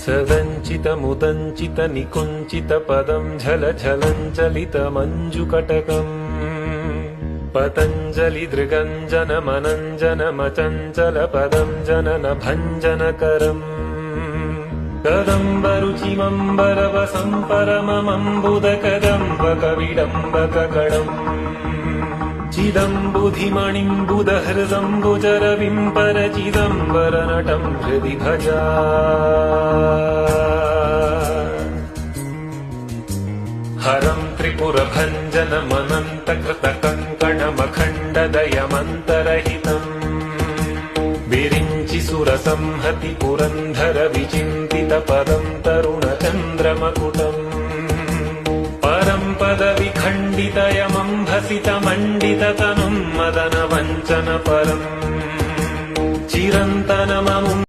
सदञ्चितमुदञ्चित निकुञ्चित पदम् झलझलञ्चलितमञ्जुकटकम् पतञ्जलि दृगञ्जनमनञ्जनमचञ्चल पदम् जनन भञ्जनकरम् कदम्बरुचिमम्बरवसम् परममम्बुदकदम्बकविडम्बककडम् चिदम्बुधिमणिम्बुदहृदम्बुजरविम् परचिदम्बरनटम् हृदि भजा हरम् त्रिपुरभञ्जनमनन्तकृतकङ्कणमखण्डदयमन्तरहितम् विरिञ्चि सुरसंहति पुरन्धर विचिन्तित पदम् तरुणचन्द्रमकुटम् परम् पदविखण्डितयमम्भसितमण्डिततनुम् मदन वञ्चन परम् चिरन्तनममुम्